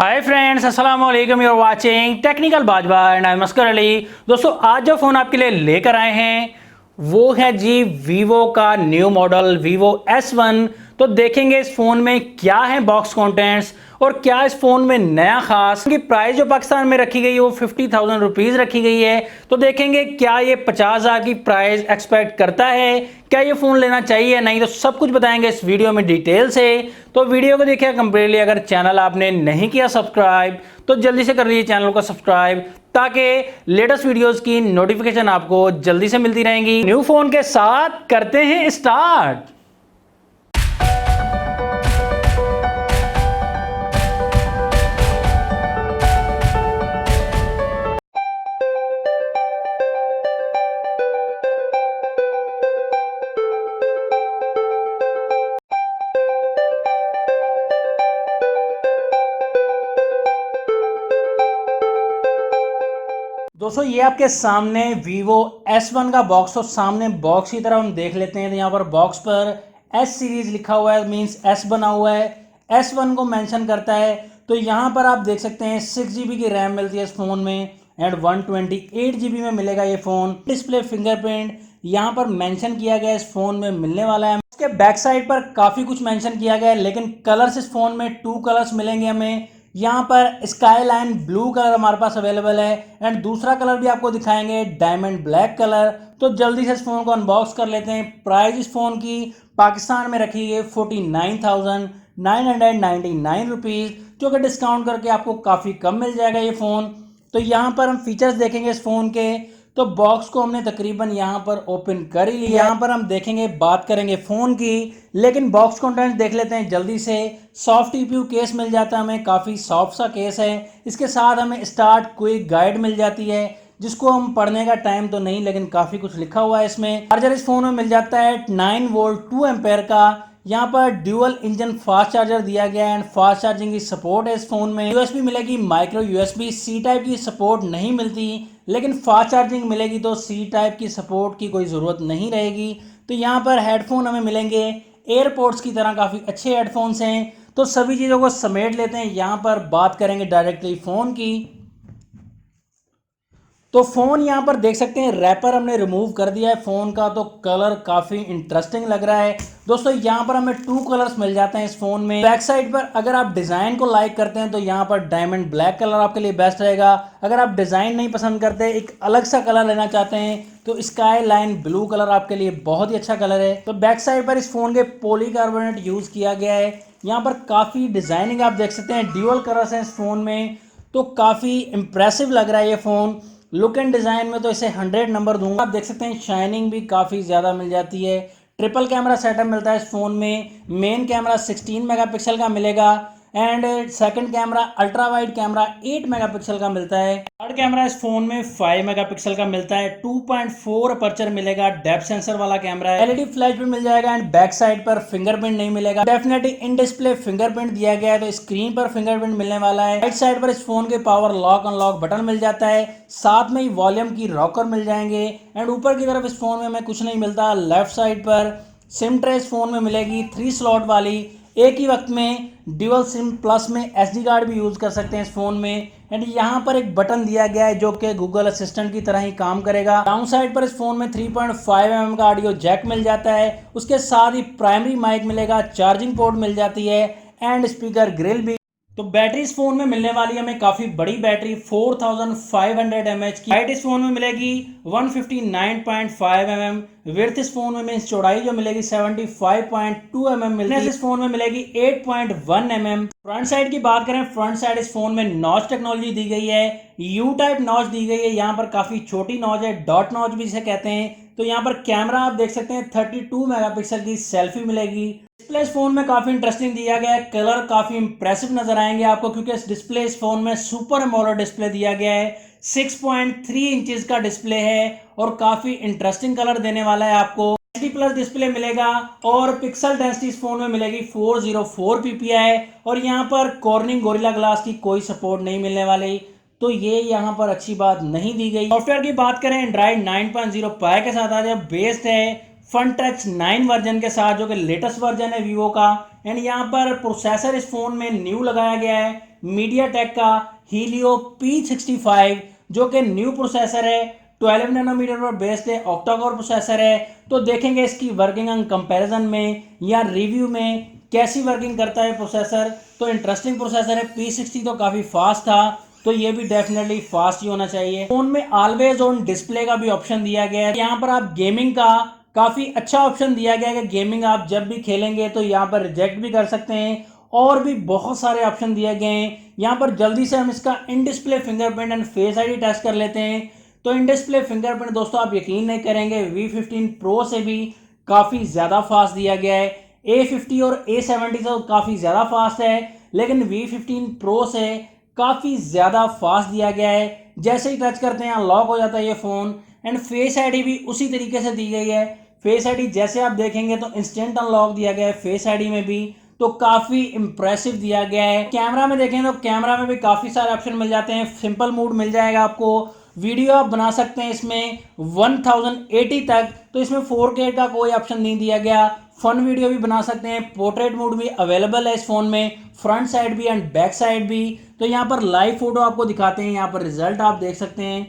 हाय friends, अस्सलाम वालेकुम। You're watching technical Bajwa and I Maskar Ali. दोस्तों, आज जो फ़ोन आपके लिए लेकर आए हैं वो है जी वीवो का न्यू मॉडल वीवो S1। तो देखेंगे इस फ़ोन में क्या है बॉक्स कंटेंट्स और क्या इस फ़ोन में नया खास। की प्राइस जो पाकिस्तान में रखी गई है वो 50,000 रुपीज़ रखी गई है। तो देखेंगे क्या ये 50,000 की प्राइस एक्सपेक्ट करता है, क्या ये फ़ोन लेना चाहिए या नहीं। तो सब कुछ बताएंगे इस वीडियो में डिटेल से। तो वीडियो को देखिए कंप्लीटली। अगर चैनल आपने नहीं किया सब्सक्राइब तो जल्दी से कर लीजिए चैनल को सब्सक्राइब, ताकि लेटेस्ट वीडियोस की नोटिफिकेशन आपको जल्दी से मिलती रहेंगी। न्यू फ़ोन के साथ करते हैं स्टार्ट। दोस्तों, ये आपके सामने वीवो S1 का बॉक्स। तो सामने बॉक्स की तरफ हम देख लेते हैं तो यहाँ पर बॉक्स पर S सीरीज लिखा हुआ है, मींस S बना हुआ है, S1 को मेंशन करता है। तो यहाँ पर आप देख सकते हैं 6 GB की रैम मिलती है इस फ़ोन में एंड 128 GB में मिलेगा ये फ़ोन। डिस्प्ले फिंगरप्रिंट यहाँ पर मेंशन किया गया इस फ़ोन में मिलने वाला है। उसके बैक साइड पर काफ़ी कुछ मेंशन किया गया है, लेकिन कलर्स इस फ़ोन में 2 कलर्स मिलेंगे हमें। यहाँ पर स्काई लाइन ब्लू कलर हमारे पास अवेलेबल है एंड दूसरा कलर भी आपको दिखाएंगे डायमंड ब्लैक कलर। तो जल्दी से इस फोन को अनबॉक्स कर लेते हैं। प्राइस इस फोन की पाकिस्तान में रखी गई 49,999 रुपीज़, जो कि डिस्काउंट करके आपको काफ़ी कम मिल जाएगा ये फ़ोन। तो यहाँ पर हम फीचर्स देखेंगे इस फ़ोन के। तो बॉक्स को हमने तकरीबन यहाँ पर ओपन कर ही लिया। यहाँ पर हम देखेंगे, बात करेंगे फ़ोन की, लेकिन बॉक्स कंटेंट देख लेते हैं जल्दी से। सॉफ्ट ईपीयू केस मिल जाता है हमें, काफ़ी सॉफ्ट सा केस है। इसके साथ हमें स्टार्ट क्विक गाइड मिल जाती है, जिसको हम पढ़ने का टाइम तो नहीं, लेकिन काफ़ी कुछ लिखा हुआ है इसमें। चार्जर इस फ़ोन में मिल जाता है 9 वोल्ट 2 एम्पेयर का। यहाँ पर ड्यूअल इंजन फास्ट चार्जर दिया गया है एंड फास्ट चार्जिंग की सपोर्ट है इस फोन में। यूएसबी मिलेगी, माइक्रो यूएसबी। सी टाइप की सपोर्ट नहीं मिलती, लेकिन फास्ट चार्जिंग मिलेगी तो सी टाइप की सपोर्ट की कोई ज़रूरत नहीं रहेगी। तो यहाँ पर हेडफोन हमें मिलेंगे एयरपोर्ट्स की तरह, काफ़ी अच्छे हेडफोन्स हैं। तो सभी चीज़ों को समेट लेते हैं। यहाँ पर बात करेंगे डायरेक्टली फ़ोन की। तो फ़ोन यहाँ पर देख सकते हैं रैपर हमने रिमूव कर दिया है फ़ोन का। तो कलर काफ़ी इंटरेस्टिंग लग रहा है। दोस्तों, यहाँ पर हमें 2 कलर्स मिल जाते हैं इस फ़ोन में। बैक साइड पर अगर आप डिज़ाइन को लाइक करते हैं तो यहाँ पर डायमंड ब्लैक कलर आपके लिए बेस्ट रहेगा। अगर आप डिज़ाइन नहीं पसंद करते, एक अलग सा कलर लेना चाहते हैं, तो स्काई लाइन ब्लू कलर आपके लिए बहुत ही अच्छा कलर है। तो बैक साइड पर इस फ़ोन के पॉलीकार्बोनेट यूज़ किया गया है। यहाँ पर काफ़ी डिज़ाइनिंग आप देख सकते हैं, ड्यूअल कलर्स हैं इस फ़ोन में। तो काफ़ी इंप्रेसिव लग रहा है ये फ़ोन। लुक एंड डिज़ाइन में तो इसे 100 नंबर दूंगा। आप देख सकते हैं शाइनिंग भी काफ़ी ज़्यादा मिल जाती है। ट्रिपल कैमरा सेटअप मिलता है इस फ़ोन में। मेन कैमरा 16 मेगापिक्सल का मिलेगा and second camera ultra wide camera 8 megapixel का मिलता है। थर्ड कैमरा इस फोन में 5 मेगापिक्सल का मिलता है। 2.4 अपर्चर मिलेगा, डेप्थ सेंसर वाला कैमरा है। एलईडी फ्लैश भी मिल जाएगा एंड बैक साइड पर फिंगरप्रिंट नहीं मिलेगा। डेफिनेटली इन डिस्प्ले फिंगरप्रिंट दिया गया है, तो स्क्रीन पर फिंगरप्रिंट मिलने वाला है। राइट साइड पर इस फोन के पावर लॉक अनलॉक बटन मिल जाता है, साथ में ही वॉल्यूम की रॉकर मिल जाएंगे एंड ऊपर की तरफ इस फोन में हमें कुछ नहीं मिलता। लेफ्ट साइड पर सिम ट्रे इस फोन में मिलेगी 3 स्लॉट वाली। एक ही वक्त में ड्यूअल सिम प्लस में एसडी कार्ड भी यूज़ कर सकते हैं इस फ़ोन में। एंड यहाँ पर एक बटन दिया गया है जो कि गूगल असिस्टेंट की तरह ही काम करेगा। डाउन साइड पर इस फ़ोन में 3.5 mm का ऑडियो जैक मिल जाता है। उसके साथ ही प्राइमरी माइक मिलेगा, चार्जिंग पोर्ट मिल जाती है एंड स्पीकर ग्रिल भी। तो बैटरी इस फोन में मिलने वाली है हमें काफी बड़ी बैटरी 4500 mAh की। हाइट इस फोन में मिलेगी 159.5 mm। विड्थ इस फोन में मींस चौड़ाई जो मिलेगी 75.2 mm मिलेगी। इस फोन में मिलेगी 8.1 mm। फ्रंट साइड की बात करें, फ्रंट साइड इस फोन में नॉच टेक्नोलॉजी दी गई है, यू टाइप नॉच दी गई है। यहाँ पर काफी छोटी नॉच है, डॉट नॉच भी इसे कहते हैं। तो यहाँ पर कैमरा आप देख सकते हैं 32 मेगापिक्सल की सेल्फी मिलेगी। डिस्प्ले इस फोन में काफी इंटरेस्टिंग दिया गया है, कलर काफी इंप्रेसिव नजर आएंगे आपको, क्योंकि इस डिस्प्ले इस फोन में सुपर एमोलेड डिस्प्ले दिया गया है। 6.3 इंचेस का डिस्प्ले है और काफी इंटरेस्टिंग कलर देने वाला है आपको। एचडी प्लस डिस्प्ले मिलेगा और पिक्सल डेंसिटी इस फोन में मिलेगी 404 ppi और यहाँ पर कॉर्निंग गोरिल्ला ग्लास की कोई सपोर्ट नहीं मिलने वाली। तो ये यहाँ पर अच्छी बात नहीं दी गई। सॉफ्टवेयर की बात करें, एंड्रॉइड 9.0 पाई के साथ आज बेस्ड है फन टच 9 वर्जन के साथ, जो कि लेटेस्ट वर्जन है वीवो का। एंड यहाँ पर प्रोसेसर इस फोन में न्यू लगाया गया है मीडियाटेक का हीलियो P65, जो कि न्यू प्रोसेसर है, 12 नैनोमीटर पर बेस्ड है, ऑक्टा कोर प्रोसेसर है। तो देखेंगे इसकी वर्किंग ऑन कंपैरिजन में या रिव्यू में कैसी वर्किंग करता है प्रोसेसर। तो इंटरेस्टिंग प्रोसेसर है। P60 तो काफ़ी फास्ट था, तो ये भी डेफिनेटली फास्ट ही होना चाहिए। फोन में ऑलवेज ऑन डिस्प्ले का भी ऑप्शन दिया गया है। यहाँ पर आप गेमिंग का काफ़ी अच्छा ऑप्शन दिया गया है कि गेमिंग आप जब भी खेलेंगे तो यहाँ पर रिजेक्ट भी कर सकते हैं, और भी बहुत सारे ऑप्शन दिए गए हैं। यहाँ पर जल्दी से हम इसका in display fingerprint and face ID test कर लेते हैं। तो इन डिस्प्ले फिंगरप्रिंट दोस्तों आप यकीन नहीं करेंगे, V15 Pro से भी काफ़ी ज़्यादा फास्ट दिया गया है। A50 और A70 से काफ़ी ज़्यादा फास्ट है, लेकिन V15 Pro से काफ़ी ज़्यादा फास्ट दिया गया है। जैसे ही टच करते हैं अनलॉक हो जाता है ये फ़ोन। एंड फेस आईडी भी उसी तरीके से दी गई है। फेस आईडी जैसे आप देखेंगे तो इंस्टेंट अनलॉक दिया गया है फेस आईडी में भी, तो काफ़ी इंप्रेसिव दिया गया है। कैमरा में देखें तो कैमरा में भी काफ़ी सारे ऑप्शन मिल जाते हैं। सिंपल मोड मिल जाएगा आपको, वीडियो आप बना सकते हैं इसमें 1080 तक, तो इसमें 4K का कोई ऑप्शन नहीं दिया गया। फन वीडियो भी बना सकते हैं, पोर्ट्रेट मोड भी अवेलेबल है इस फोन में, फ्रंट साइड भी एंड बैक साइड भी। तो यहाँ पर लाइव फोटो आपको दिखाते हैं, यहाँ पर रिजल्ट आप देख सकते हैं,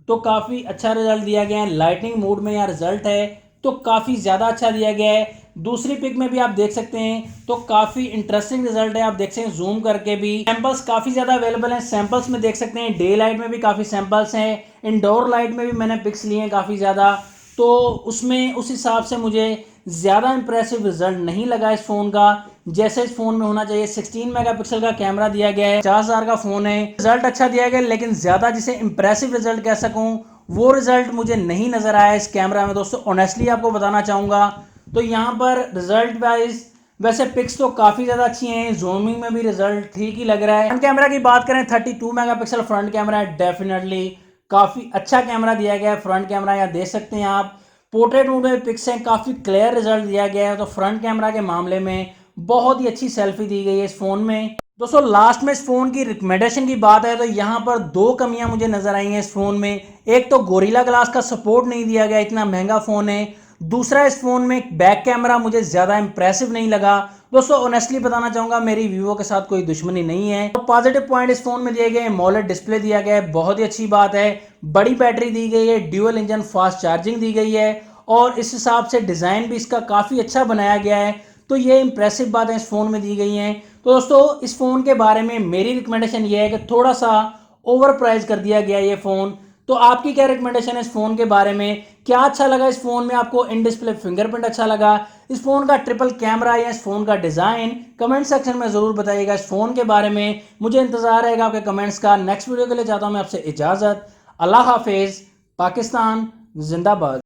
तो काफ़ी अच्छा रिजल्ट दिया गया है। लाइटनिंग मोड में यहाँ रिजल्ट है तो काफ़ी ज़्यादा अच्छा दिया गया है। दूसरी पिक में भी आप देख सकते हैं तो काफ़ी इंटरेस्टिंग रिजल्ट है, आप देख सकते हैं जूम करके भी। सैंपल्स काफ़ी ज़्यादा अवेलेबल हैं, सैंपल्स में देख सकते हैं डे लाइट में भी काफ़ी सैंपल्स हैं, इंडोर लाइट में भी मैंने पिक्स लिए हैं काफ़ी ज़्यादा। तो उसमें उस हिसाब से मुझे ज़्यादा इंप्रेसिव रिजल्ट नहीं लगा इस फ़ोन का, जैसे इस फ़ोन में होना चाहिए। 16 मेगापिक्सल का कैमरा दिया गया है, 50,000 का फ़ोन है, रिजल्ट अच्छा दिया गया, लेकिन ज़्यादा जिसे इंप्रेसिव रिजल्ट कह सकूँ वो रिजल्ट मुझे नहीं नज़र आया इस कैमरा में दोस्तों, ऑनेस्टली आपको बताना चाहूँगा। तो यहाँ पर रिजल्ट वाइज वैसे पिक्स तो काफ़ी ज़्यादा अच्छी हैं, जूमिंग में भी रिजल्ट ठीक ही लग रहा है। फ्रंट कैमरा की बात करें 32 मेगापिक्सल फ्रंट कैमरा है, डेफिनेटली काफ़ी अच्छा कैमरा दिया गया है। फ्रंट कैमरा यहाँ देख सकते हैं आप, पोर्ट्रेट मोड में पिक्स हैं, काफ़ी क्लियर रिजल्ट दिया गया है। तो फ्रंट कैमरा के मामले में बहुत ही अच्छी सेल्फी दी गई है इस फ़ोन में। दोस्तों लास्ट में इस फ़ोन की रिकमेंडेशन की बात है तो यहाँ पर दो कमियां मुझे नज़र आई हैं इस फ़ोन में। एक तो गोरिल्ला ग्लास का सपोर्ट नहीं दिया गया, इतना महंगा फ़ोन है। दूसरा इस फ़ोन में बैक कैमरा मुझे ज़्यादा इंप्रेसिव नहीं लगा। दोस्तों ऑनेस्टली बताना चाहूँगा, मेरी वीवो के साथ कोई दुश्मनी नहीं है। तो पॉजिटिव पॉइंट इस फ़ोन में दिए गए, एमोलेड डिस्प्ले दिया गया है, बहुत ही अच्छी बात है। बड़ी बैटरी दी गई है, ड्यूअल इंजन फास्ट चार्जिंग दी गई है, और इस हिसाब से डिज़ाइन भी इसका काफ़ी अच्छा बनाया गया है। तो ये इंप्रेसिव बातें इस फ़ोन में दी गई हैं। तो दोस्तों इस फ़ोन के बारे में मेरी रिकमेंडेशन ये है कि थोड़ा सा ओवर प्राइस कर दिया गया ये फ़ोन। तो आपकी क्या रिकमेंडेशन है इस फ़ोन के बारे में? क्या अच्छा लगा इस फ़ोन में आपको? इन डिस्प्ले फिंगरप्रिंट अच्छा लगा, इस फ़ोन का ट्रिपल कैमरा या इस फ़ोन का डिज़ाइन? कमेंट सेक्शन में ज़रूर बताइएगा इस फ़ोन के बारे में। मुझे इंतज़ार रहेगा आपके कमेंट्स का। नेक्स्ट वीडियो के लिए चाहता हूँ मैं आपसे इजाज़त। अल्लाह हाफिज़। पाकिस्तान जिंदाबाद।